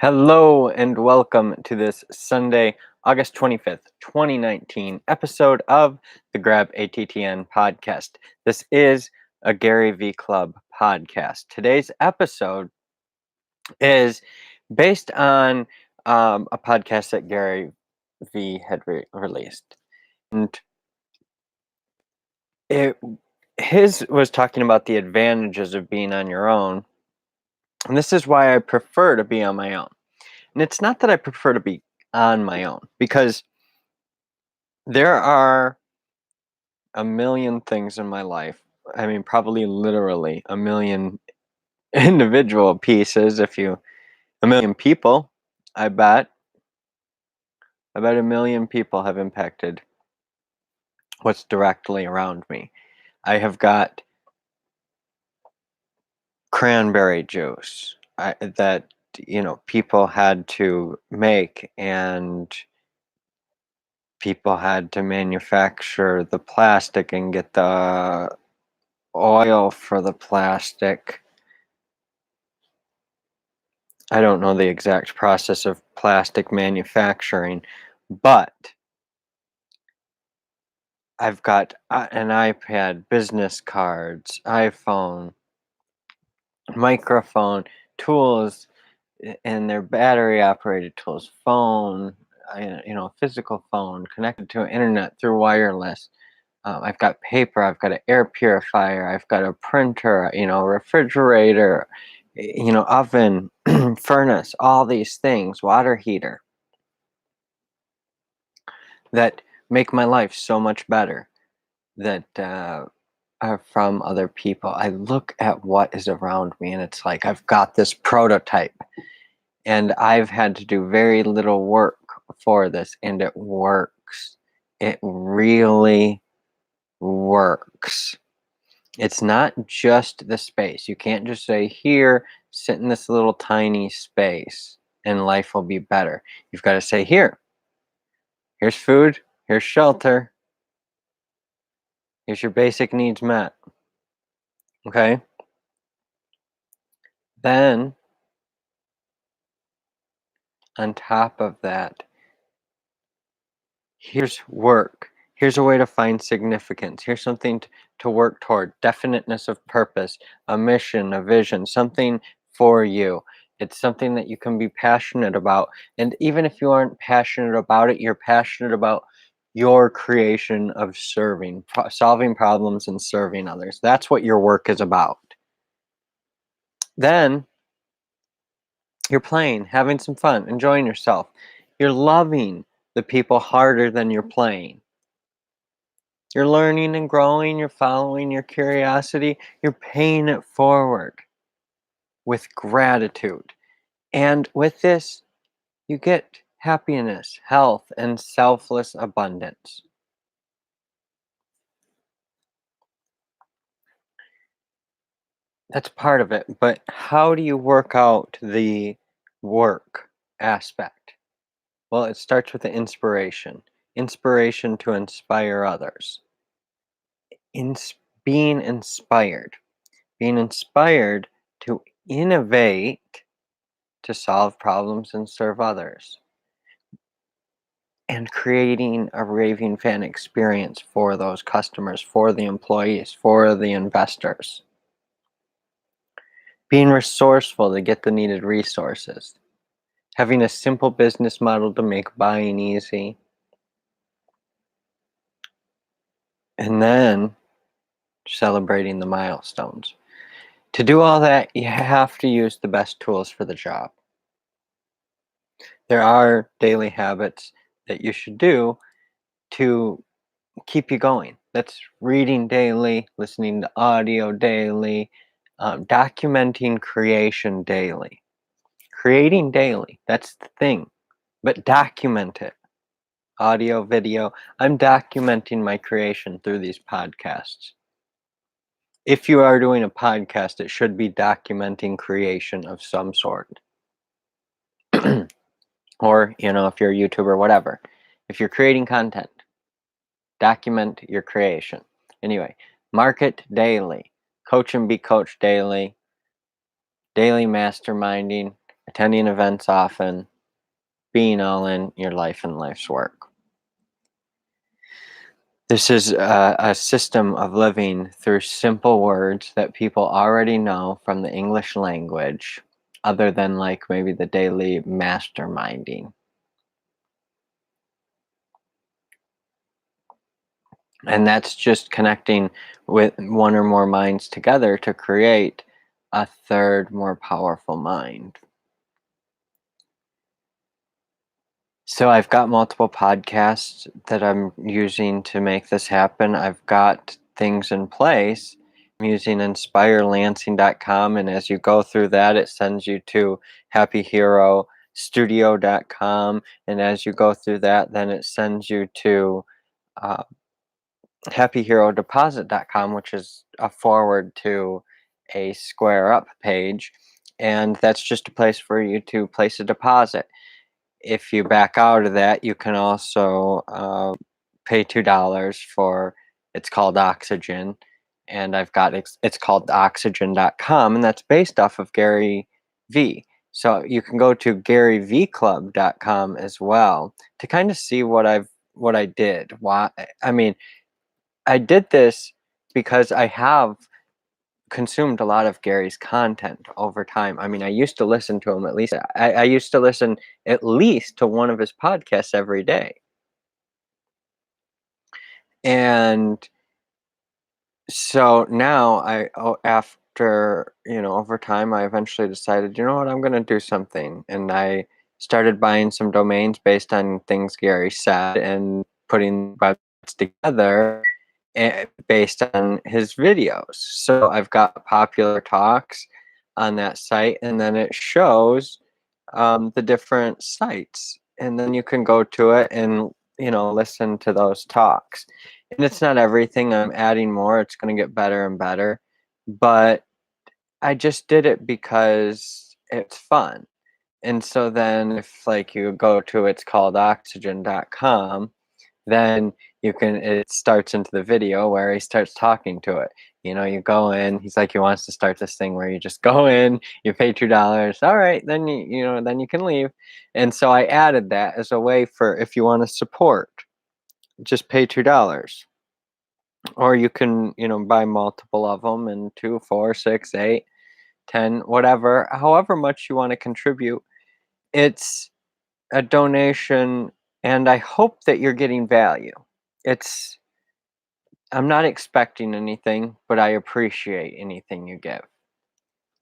Hello and welcome to this Sunday, August 25th, 2019 episode of the Grab ATTN podcast. This is a Gary V Club podcast. Today's episode is based on a podcast that Gary V had released. And his was talking about the advantages of being on your own. And this is why I prefer to be on my own. And it's not that I prefer to be on my own, because there are a million things in my life. I mean, probably literally a million individual pieces, a million people, I bet. I bet a million people have impacted what's directly around me. I have got cranberry juice that, people had to make, and people had to manufacture the plastic and get the oil for the plastic. I don't know the exact process of plastic manufacturing, but I've got an iPad, business cards, iPhone, microphone, tools, and they're battery operated tools, phone, physical phone connected to internet through wireless. I've got paper, I've got an air purifier, I've got a printer, refrigerator, oven, furnace, all these things, water heater, that make my life so much better, that are from other people. I look at what is around me and it's like I've got this prototype, and I've had to do very little work for this, and it works. It really works. It's not just the space. You can't just say, here, sit in this little tiny space and life will be better. You've got to say, here's food, here's shelter, here's your basic needs met. Okay? Then, on top of that, here's work. Here's a way to find significance. Here's something to work toward. Definiteness of purpose, a mission, a vision, something for you. It's something that you can be passionate about. And even if you aren't passionate about it, you're passionate about your creation of serving, solving problems and serving others. That's what your work is about. Then you're playing, having some fun, enjoying yourself. You're loving the people harder than you're playing. You're learning and growing, you're following your curiosity, you're paying it forward with gratitude. And with this, you get happiness, health, and selfless abundance. That's part of it, but how do you work out the work aspect? Well, it starts with the inspiration. Inspiration to inspire others. Being inspired. Being inspired to innovate, to solve problems and serve others. And creating a raving fan experience for those customers, for the employees, for the investors. Being resourceful to get the needed resources. Having a simple business model to make buying easy. And then celebrating the milestones. To do all that, you have to use the best tools for the job. There are daily habits that you should do to keep you going. That's reading daily, listening to audio daily, documenting creation daily. Creating daily, that's the thing. But document it. Audio, video. I'm documenting my creation through these podcasts. If you are doing a podcast, it should be documenting creation of some sort. Or, if you're a YouTuber, whatever. If you're creating content, document your creation. Anyway, market daily. Coach and be coached daily. Daily masterminding. attending events often, being all in your life and life's work. This is a system of living through simple words that people already know from the English language, other than like maybe the daily masterminding. And that's just connecting with one or more minds together to create a third, more powerful mind. So I've got multiple podcasts that I'm using to make this happen. I've got things in place. I'm using inspirelansing.com, and as you go through that, it sends you to happyherostudio.com, and as you go through that, then it sends you to uh, happyherodeposit.com, which is a forward to a Square Up page, and that's just a place for you to place a deposit. If you back out of that, you can also pay $2 for, it's called Oxygen, and it's called oxygen.com, and that's based off of Gary V. So you can go to garyvclub.com as well to kind of see what I did. Why I mean, I did this because I have consumed a lot of Gary's content over time. I mean, I used to listen to him at least. I used to listen at least to one of his podcasts every day. And so now after, over time, I eventually decided, you know what, I'm going to do something. And I started buying some domains based on things Gary said and putting websites together based on his videos. So I've got popular talks on that site, and then it shows the different sites, and then you can go to it and listen to those talks. And it's not everything. I'm adding more. It's going to get better and better, but I just did it because it's fun. And so then if like you go to, it's called oxygen.com, then it starts into the video where he starts talking to it. You go in, he's like, he wants to start this thing where you just go in, you pay $2. All right, then then you can leave. And so I added that as a way for, if you want to support, just pay $2. Or you can, buy multiple of them, and 2, 4, 6, 8, 10, whatever, however much you want to contribute. It's a donation, and I hope that you're getting value. It's I'm not expecting anything, but I appreciate anything you give.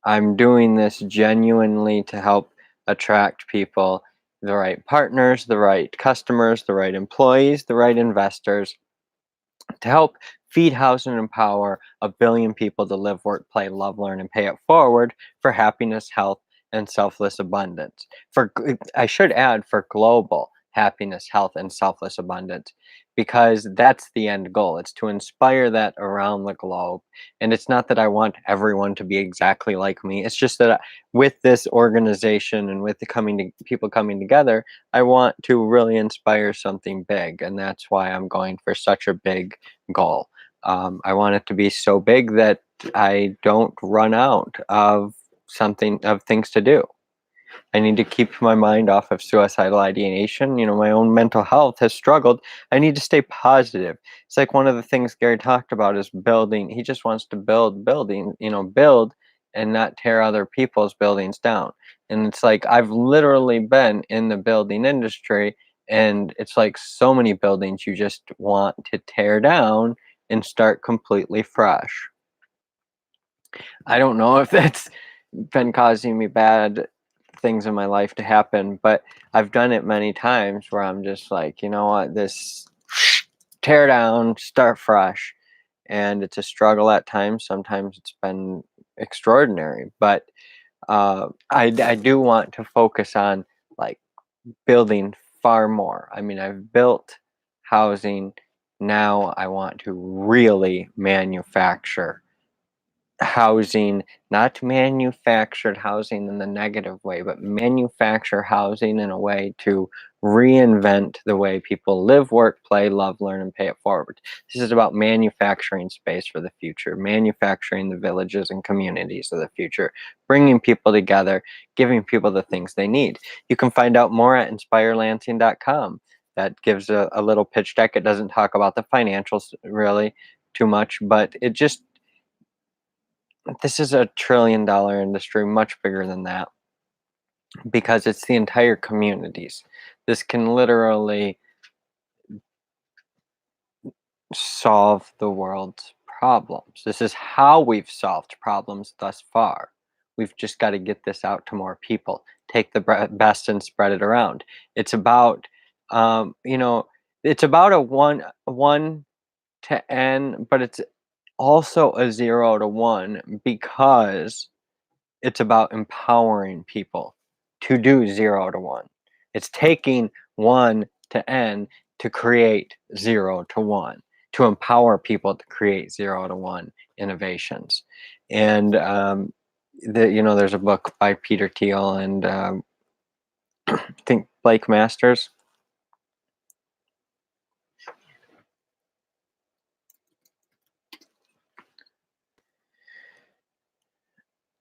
I'm doing this genuinely to help attract people, the right partners, the right customers, the right employees, the right investors, to help feed, house, and empower a billion people to live, work, play, love, learn, and pay it forward for happiness, health, and selfless abundance. I should add, for global happiness, health, and selfless abundance, because that's the end goal. It's to inspire that around the globe. And it's not that I want everyone to be exactly like me. It's just that with this organization and with the people coming together, I want to really inspire something big. And that's why I'm going for such a big goal. I want it to be so big that I don't run out of things to do. I need to keep my mind off of suicidal ideation. My own mental health has struggled. I need to stay positive. It's like one of the things Gary talked about is building. He just wants to build and not tear other people's buildings down. And it's like I've literally been in the building industry, and it's like so many buildings you just want to tear down and start completely fresh. I don't know if that's been causing me bad things in my life to happen, but I've done it many times where I'm just like, you know what, this tear down, start fresh. And it's a struggle at times. Sometimes it's been extraordinary, but I do want to focus on like building far more. I mean, I've built housing. Now I want to really manufacture housing, not manufactured housing in the negative way, but manufacture housing in a way to reinvent the way people live, work, play, love, learn, and pay it forward. This is about manufacturing space for the future, manufacturing the villages and communities of the future, bringing people together, giving people the things they need. You can find out more at inspirelansing.com. That gives a little pitch deck. It doesn't talk about the financials really too much, but it just, this is $1 trillion industry, much bigger than that, because it's the entire communities. This can literally solve the world's problems. This is how we've solved problems thus far. We've just got to get this out to more people. Take the best and spread it around. It's about, you know, it's about a one to n, but it's also a 0 to 1, because it's about empowering people to do 0 to 1. It's taking 1 to n to create 0 to 1, to empower people to create 0 to 1 innovations. And there's a book by Peter Thiel and I think Blake Masters.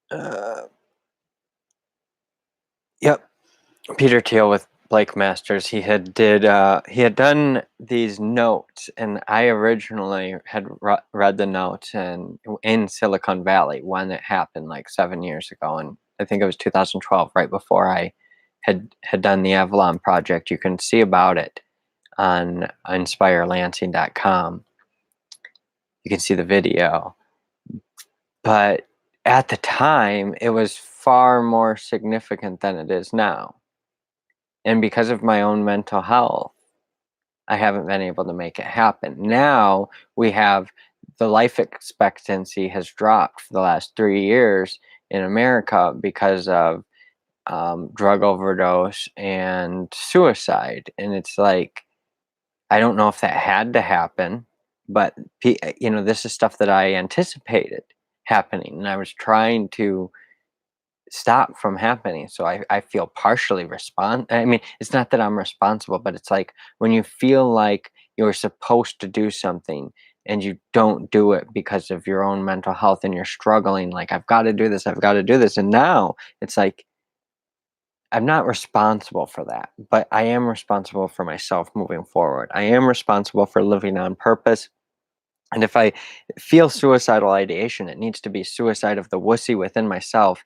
Uh, yep, Peter Thiel with Blake Masters. He had done these notes, and I originally had read the notes in Silicon Valley when it happened, like 7 years ago, and I think it was 2012, right before I had done the Avalon project. You can see about it on inspirelansing.com. You can see the video, but at the time, it was far more significant than it is now. And because of my own mental health, I haven't been able to make it happen. Now we have, the life expectancy has dropped for the last 3 years in America because of drug overdose and suicide. And it's like, I don't know if that had to happen, but this is stuff that I anticipated happening, and I was trying to stop from happening. So I feel partially I mean, it's not that I'm responsible, but it's like when you feel like you're supposed to do something and you don't do it because of your own mental health, and you're struggling, like, I've got to do this, I've got to do this. And now it's like, I'm not responsible for that, but I am responsible for myself moving forward. I am responsible for living on purpose. And if I feel suicidal ideation, it needs to be suicide of the wussy within myself.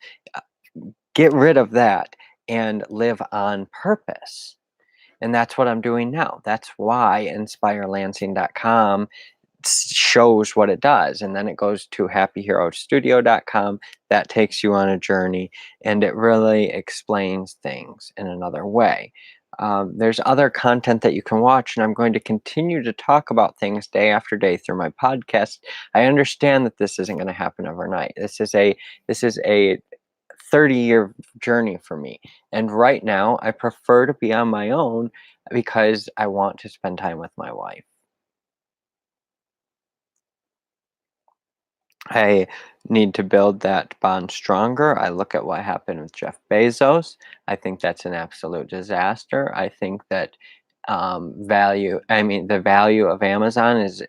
Get rid of that and live on purpose. And that's what I'm doing now. That's why inspirelansing.com shows what it does. And then it goes to happyherostudio.com. That takes you on a journey, and it really explains things in another way. There's other content that you can watch, and I'm going to continue to talk about things day after day through my podcast. I understand that this isn't going to happen overnight. This is a 30-year journey for me. And right now, I prefer to be on my own because I want to spend time with my wife. I need to build that bond stronger. I look at what happened with Jeff Bezos. I think that's an absolute disaster. I think that the value of Amazon is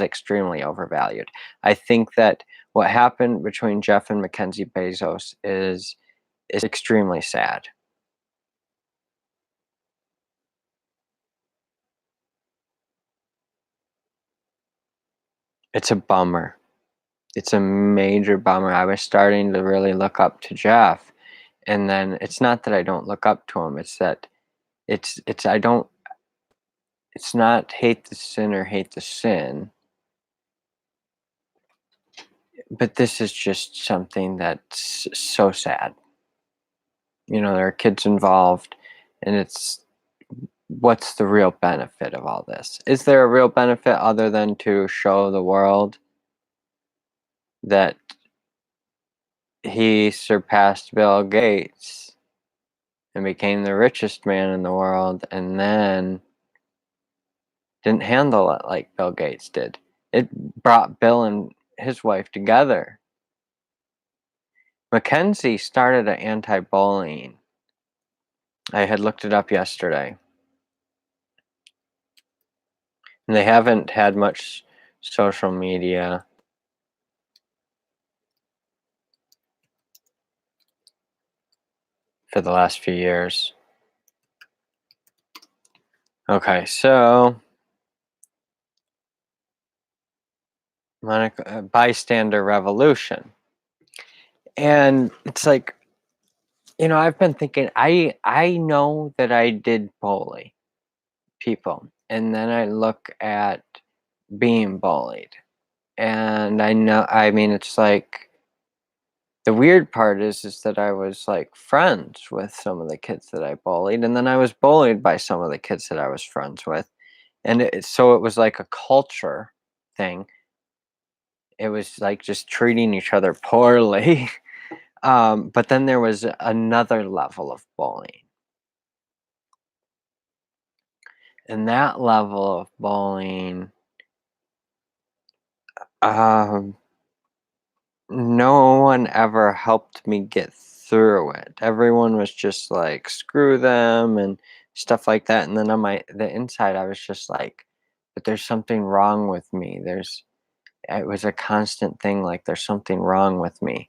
extremely overvalued. I think that what happened between Jeff and Mackenzie Bezos is extremely sad. It's a bummer. It's a major bummer. I was starting to really look up to Jeff, and then it's not that I don't look up to him. It's that it's I don't it's not hate the sinner, hate the sin, but this is just something that's so sad. There are kids involved, and it's, what's the real benefit of all this? Is there a real benefit other than to show the world that he surpassed Bill Gates and became the richest man in the world, and then didn't handle it like Bill Gates did? It brought Bill his wife together. Mackenzie started an anti-bullying. I had looked it up yesterday. And they haven't had much social media. For the last few years. Okay, so Monica, bystander revolution. And it's like, I've been thinking, I know that I did bully people, and then I look at being bullied, and I mean, it's like the weird part is that I was like friends with some of the kids that I bullied, and then I was bullied by some of the kids that I was friends with, and so it was like a culture thing. It was like just treating each other poorly. But then there was another level of bullying. And that level of bullying, um, no one ever helped me get through it. Everyone was just like, screw them and stuff like that. And then on the inside, I was just like, but there's something wrong with me. It was a constant thing. Like there's something wrong with me.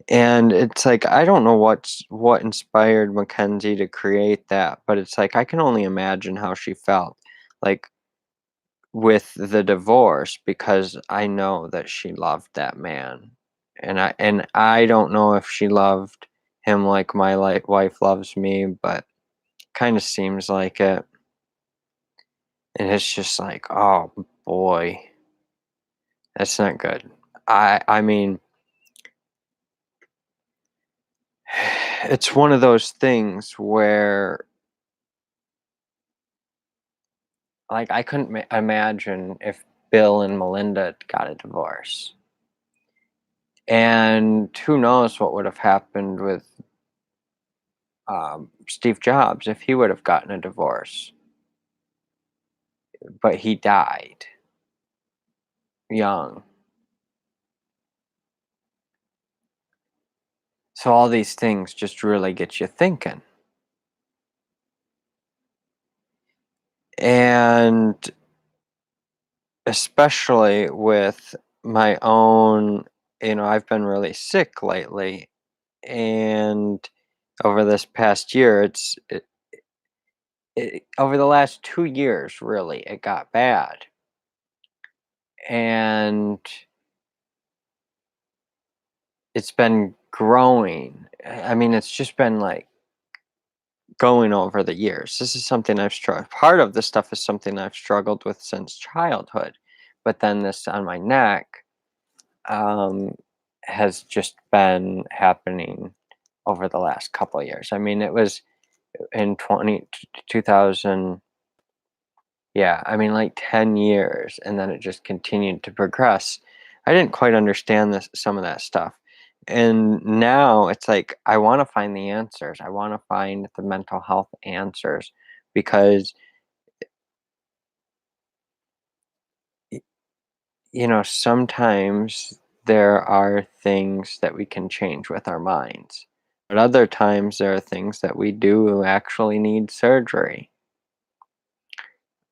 And it's like, I don't know what inspired Mackenzie to create that, but it's like, I can only imagine how she felt, like, with the divorce, because I know that she loved that man. And I don't know if she loved him like my wife loves me, but kind of seems like it. And it's just like, oh boy, that's not good. I mean, it's one of those things where, like, I couldn't imagine if Bill and Melinda got a divorce. And who knows what would have happened with Steve Jobs if he would have gotten a divorce. But he died young. So all these things just really get you thinking. And especially with my own, I've been really sick lately. And over this past year, over the last 2 years, really, it got bad. And it's been growing. I mean, it's just been like going over the years. This is something I've struggled. Part of this stuff is something I've struggled with since childhood, but then this on my neck um, has just been happening over the last couple of years. I mean, it was in 2000. Yeah, I mean, like 10 years, and then it just continued to progress. I didn't quite understand some of that stuff. And now it's like I want to find the answers. I want to find the mental health answers because, y- sometimes there are things that we can change with our minds, but other times there are things that we do actually need surgery.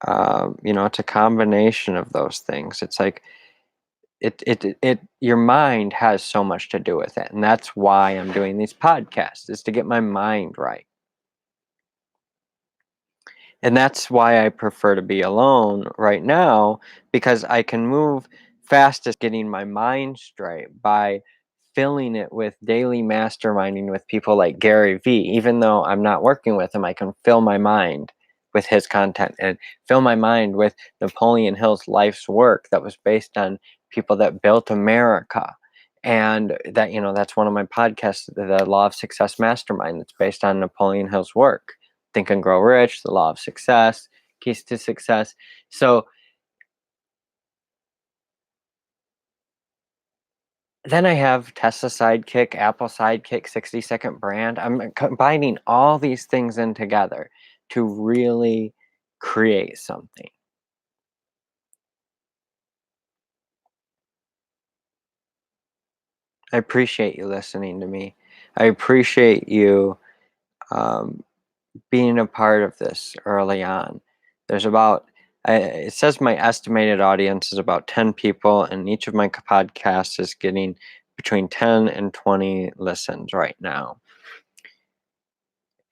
It's a combination of those things. It's like, your mind has so much to do with it, and that's why I'm doing these podcasts, is to get my mind right. And that's why I prefer to be alone right now, because I can move fastest getting my mind straight by filling it with daily masterminding with people like Gary Vee. Even though I'm not working with him, I can fill my mind with his content and fill my mind with Napoleon Hill's life's work that was based on people that built America. And that's one of my podcasts, the Law of Success Mastermind, that's based on Napoleon Hill's work. Think and Grow Rich, The Law of Success, Keys to Success. So then I have Tesla Sidekick, Apple Sidekick, 60-second brand. I'm combining all these things in together to really create something. I appreciate you listening to me. I appreciate you um, being a part of this early on. There's about, it says my estimated audience is about 10 people, and each of my podcasts is getting between 10 and 20 listens right now.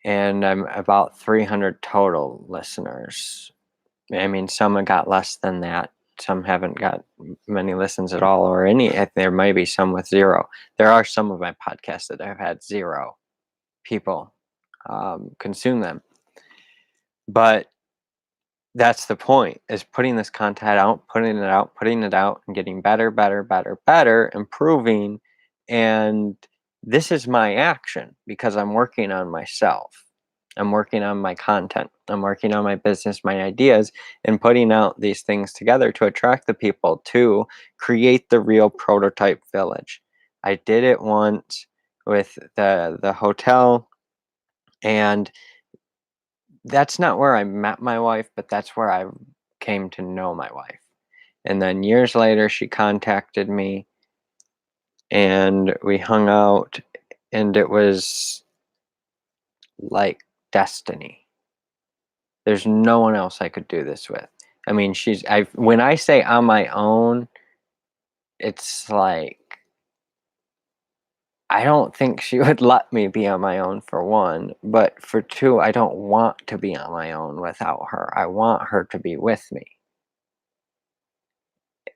And I'm about 300 total listeners. I mean, some have got less than that. Some haven't got many listens at all, or any. There may be some with zero. There are some of my podcasts that have had zero people consume them. But that's the point, is putting this content out, putting it out, and getting better, better, better, better, improving. And this is my action because I'm working on myself. I'm working on my content. I'm working on my business, my ideas, and putting out these things together to attract the people to create the real prototype village. I did it once with the hotel, and that's not where I met my wife, but that's where I came to know my wife. And then years later, she contacted me and we hung out, and it was like destiny. There's no one else I could do this with. I mean, when I say on my own, it's like, I don't think she would let me be on my own, for one, but for two, I don't want to be on my own without her. I want her to be with me.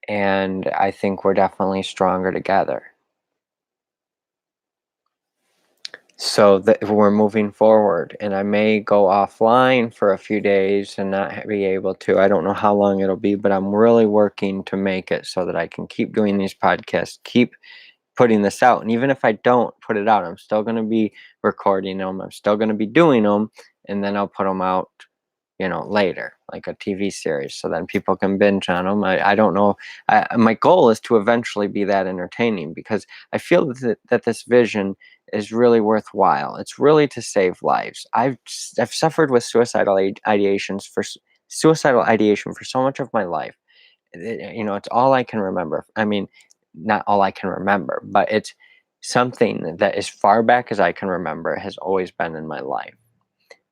And I think we're definitely stronger together. So that we're moving forward, and I may go offline for a few days and not be able to. I don't know how long it'll be, but I'm really working to make it so that I can keep doing these podcasts, keep putting this out. And even if I don't put it out, I'm still going to be recording them. I'm still going to be doing them, and then I'll put them out, later, like a TV series, so then people can binge on them. I don't know. My goal is to eventually be that entertaining, because I feel that this vision is really worthwhile. It's really to save lives. I've suffered with suicidal ideation for so much of my life. It's all I can remember. I mean, not all I can remember, but it's something that, as far back as I can remember, has always been in my life.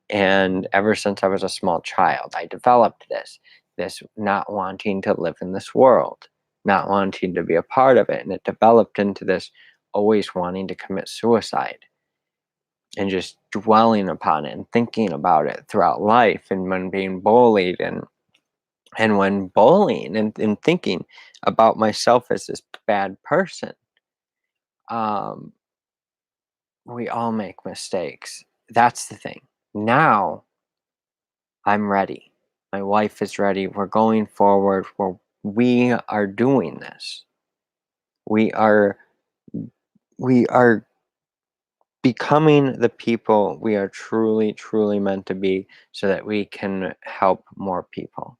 And ever since I was a small child, I developed this not wanting to live in this world, not wanting to be a part of it. And it developed into this always wanting to commit suicide, and just dwelling upon it and thinking about it throughout life, and when being bullied, and when bullying, and thinking about myself as this bad person. Um, we all make mistakes. That's the thing. Now I'm ready. My wife is ready. We're going forward. We are doing this. We are we are becoming the people we are truly, truly meant to be, so that we can help more people.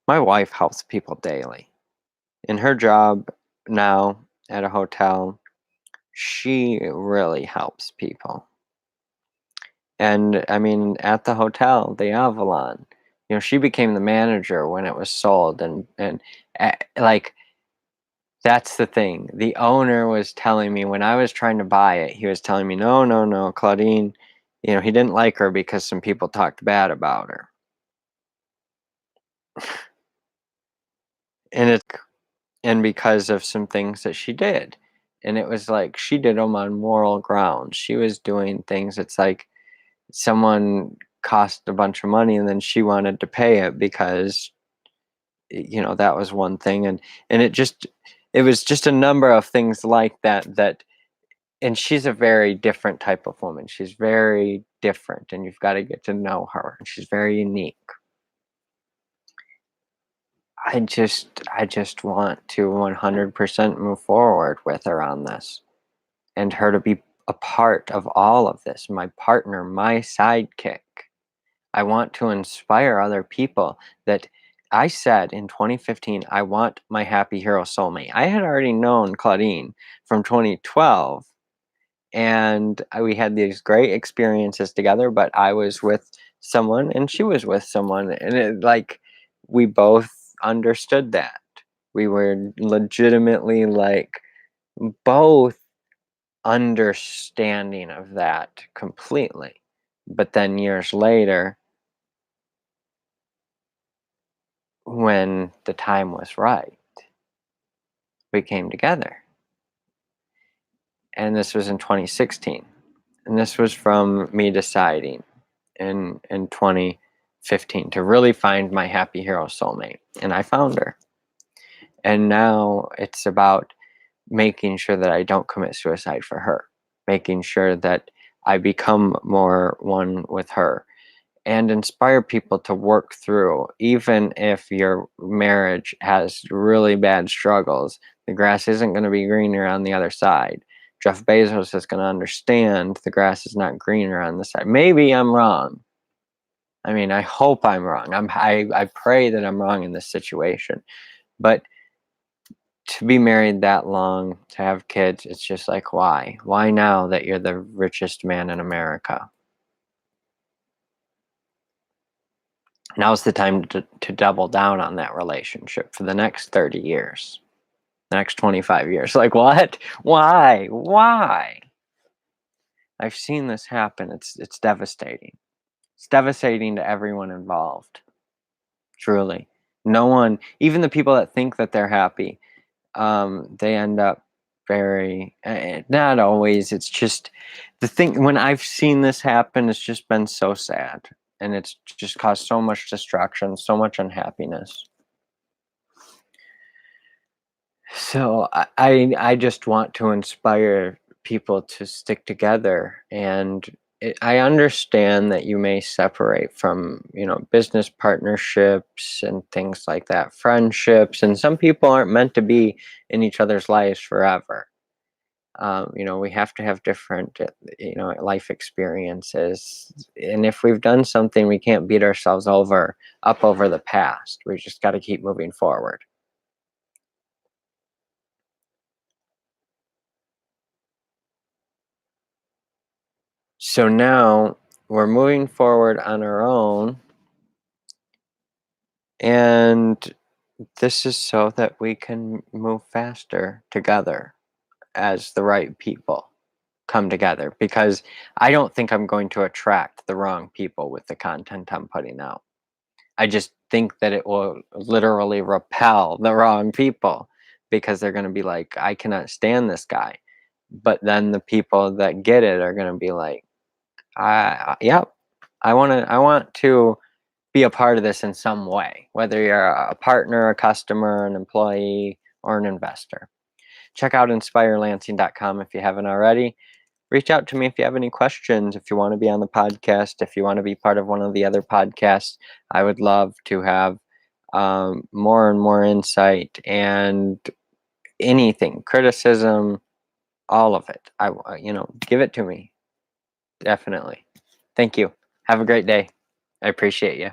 My wife helps people daily. In her job now at a hotel, she really helps people. And I mean, at the hotel, the Avalon, she became the manager when it was sold, like, that's the thing. The owner was telling me when I was trying to buy it, he was telling me, no, no, no, Claudine, he didn't like her because some people talked bad about her. And because of some things that she did. And it was like, she did them on moral grounds. She was doing things. It's like someone cost a bunch of money, and then she wanted to pay it because, that was one thing. And it was just a number of things like that. And she's a very different type of woman. She's very different, and you've got to get to know her. And she's very unique. I just want to 100% move forward with her on this, and her to be a part of all of this, my partner, my sidekick. I want to inspire other people. That I said in 2015, I want my happy hero soulmate. I had already known Claudine from 2012, and we had these great experiences together, but I was with someone and she was with someone, and we both understood that we were legitimately, like, both understanding of that completely. But then years later, when the time was right, we came together. And this was in 2016. And this was from me deciding in 2015 to really find my happy hero soulmate. And I found her. And now it's about making sure that I don't commit suicide for her, making sure that I become more one with her, and inspire people to work through, even if your marriage has really bad struggles, the grass isn't going to be greener on the other side. Jeff Bezos is going to understand the grass is not greener on the side. Maybe I'm wrong. I mean, I hope I'm wrong. I pray that I'm wrong in this situation. But to be married that long, to have kids, it's just like, why? Why now that you're the richest man in America? Now's the time to double down on that relationship for the next 30 years, the next 25 years. Like, what? Why? Why? I've seen this happen. It's devastating. It's devastating to everyone involved. Truly. No one, even the people that think that they're happy, they end up very, not always. It's just the thing. When I've seen this happen, it's just been so sad, and it's just caused so much destruction, so much unhappiness. So I just want to inspire people to stick together, and I understand that you may separate from, business partnerships and things like that, friendships, and some people aren't meant to be in each other's lives forever. We have to have different, life experiences, and if we've done something, we can't beat ourselves up over the past. We just got to keep moving forward. So now we're moving forward on our own, and this is so that we can move faster together as the right people come together, because I don't think I'm going to attract the wrong people with the content I'm putting out. I just think that it will literally repel the wrong people, because they're going to be like, I cannot stand this guy. But then the people that get it are going to be like, yep, I want to be a part of this in some way, whether you're a partner, a customer, an employee, or an investor. Check out inspirelansing.com if you haven't already. Reach out to me if you have any questions, if you want to be on the podcast, if you want to be part of one of the other podcasts. I would love to have more and more insight and anything, criticism, all of it. Give it to me. Definitely. Thank you. Have a great day. I appreciate you.